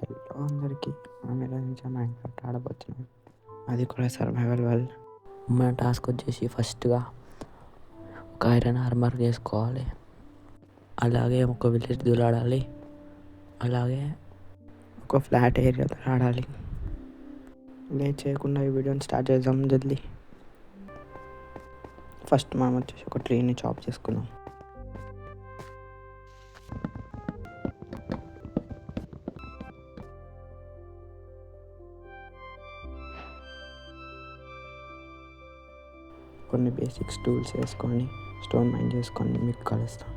Hello అందరికీ, మనం ఈరోజు నుంచి మైన్క్రాఫ్ట్ ఆడబోతున్నాం. అది కూడా సర్వైవల్ వరల్డ్. మన టాస్క్ వచ్చేసి ఫస్ట్గా ఒక ఐరన్ ఆర్మర్ చేసుకోవాలి, అలాగే ఒక విలేజ్ దూలాడాలి, అలాగే ఒక ఫ్లాట్ ఏరియాలో ఆడాలి. లేట్ చేయకుండా ఈ వీడియోని స్టార్ట్ చేద్దాం జల్దీ. ఫస్ట్ మనం వచ్చేసి ఒక ట్రీని చాప్ చేసుకున్నాం. కొన్ని బేసిక్స్ టూల్స్ వేసుకొని స్టోన్ మైన్ చేసుకొని మీకు కలుస్తాం.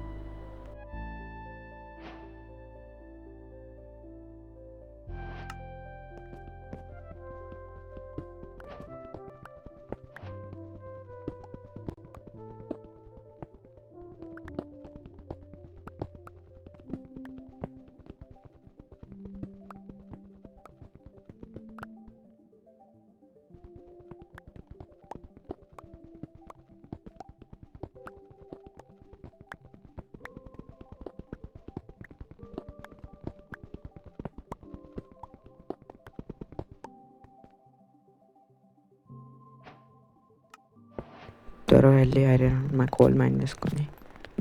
త్వరగా వెళ్ళి ఐరన్ మా కోల్ మైన్ చేసుకొని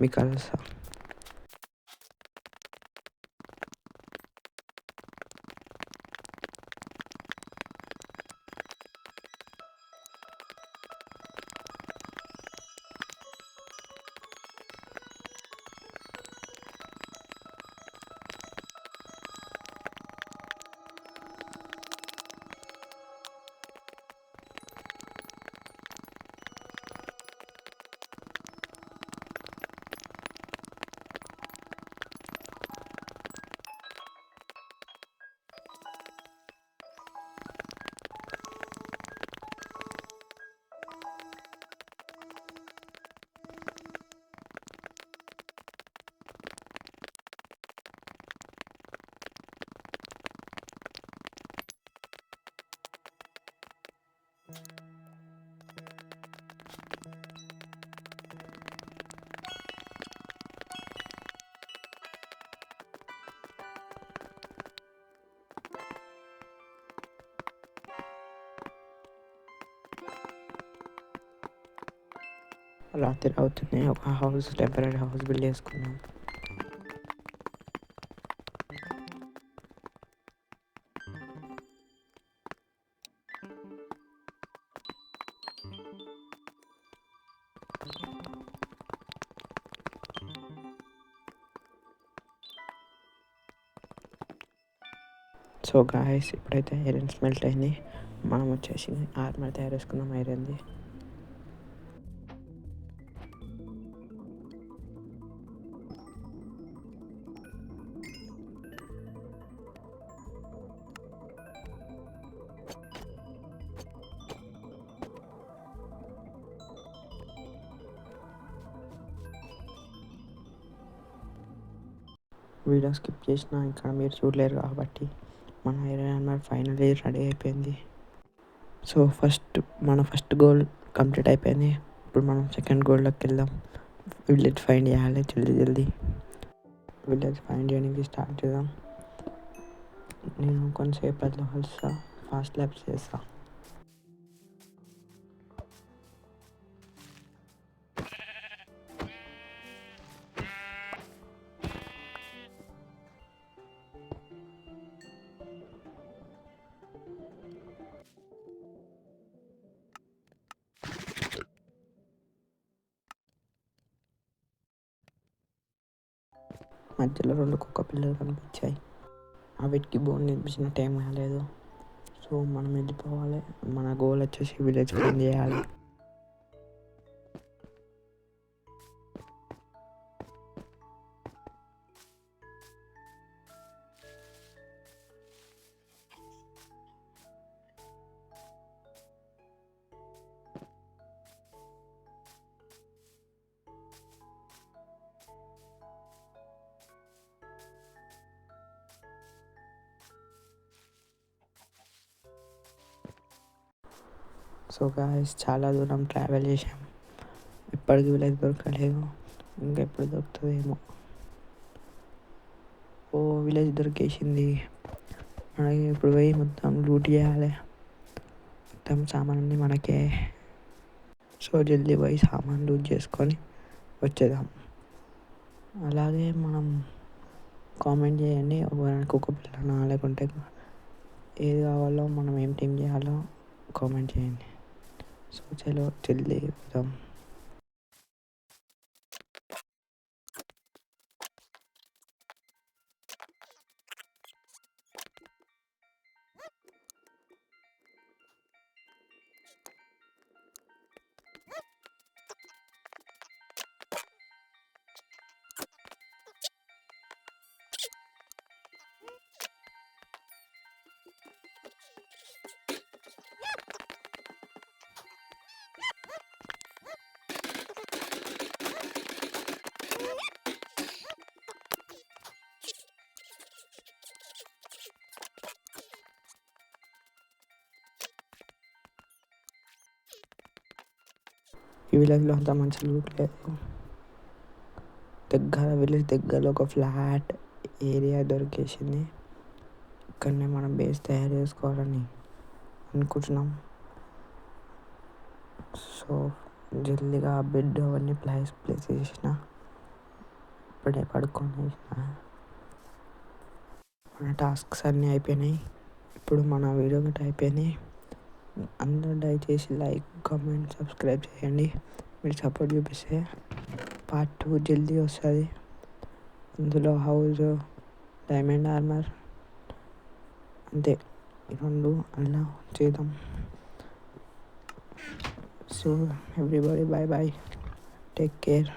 మీకు కలుస్తాం. రాత్రి అవుతుంది, ఒక టెంపరీ హౌస్ బిల్డ్ చేసుకున్నాం. సో గాయస్, ఇప్పుడైతే ఐరన్ స్మెల్ట్ అయింది. మనం వచ్చేసి ఆర్మర్ తయారు చేసుకున్నాం ఐరన్ది. వీడియో స్కిప్ చేసినా ఇంకా మీరు చూడలేరు కాబట్టి మన ఐరన్ ఆర్మర్ ఫైనల్లీ రెడీ అయిపోయింది. సో మన ఫస్ట్ గోల్ కంప్లీట్ అయిపోయింది. ఇప్పుడు మనం సెకండ్ గోల్లోకి వెళ్దాం. విలేజ్ ఫైండ్ చేయాలి జల్దీ. విలేజ్ ఫైండ్ చేయడానికి స్టార్ట్ చేద్దాం. నేను కొంతసేపట్లో కలుస్తా, ఫాస్ట్ ల్యాబ్స్ చేస్తా. మధ్యలో 2 కుక్క పిల్లలు కనిపించాయి. వీటికి బోన్ తినిపించిన టైం కాలేదు. సో మనం వెళ్ళిపోవాలి. మన గోల్ వచ్చేసి విలేజ్ ఫైండ్ చేయాలి. సో గాయస్, చాలా దూరం ట్రావెల్ చేసాం, ఇప్పటికి విలేజ్ దొరకలేదు. ఇంకా ఎప్పుడు దొరుకుతుందేమో. ఓ విలేజ్ దొరికేసింది. మనకి ఇప్పుడు పోయి మొత్తం లూట్ చేయాలి, మొత్తం సామాన్ని మనకే. సో జల్దీ పోయి సామాన్ లూట్ చేసుకొని వచ్చేద్దాం. అలాగే మనం కామెంట్ చేయండి, ఒకరికి ఒక పిల్లనా లేకుంటే ఏది కావాలో, మనం ఏం టీం చేయాలో కామెంట్ చేయండి. సో చలో జల్దీ పోదాం. ఈ విలేజ్లో అంతా మంచి లూట్ లేదు. విలేజ్ దగ్గరలో ఒక ఫ్లాట్ ఏరియా దొరికేసింది. ఇక్కడనే మనం బేస్ తయారు చేసుకోవాలని అనుకుంటున్నాం. సో జల్దీగా బెడ్ అవన్నీ ప్లేస్ చేసిన, ఇప్పుడే పడుకొని మన టాస్క్స్ అన్నీ అయిపోయినాయి. ఇప్పుడు మన వీడియో గట్రా అయిపోయింది. అందరూ దయచేసి లైక్, కామెంట్, సబ్స్క్రైబ్ చేయండి. మీరు సపోర్ట్ చూపిస్తే పార్ట్ 2 జల్దీ వస్తుంది. అందులో హౌస్, డైమండ్ ఆర్మర్, అంతే, ఈ 2 అలా చేద్దాం. So everybody, bye bye, take care.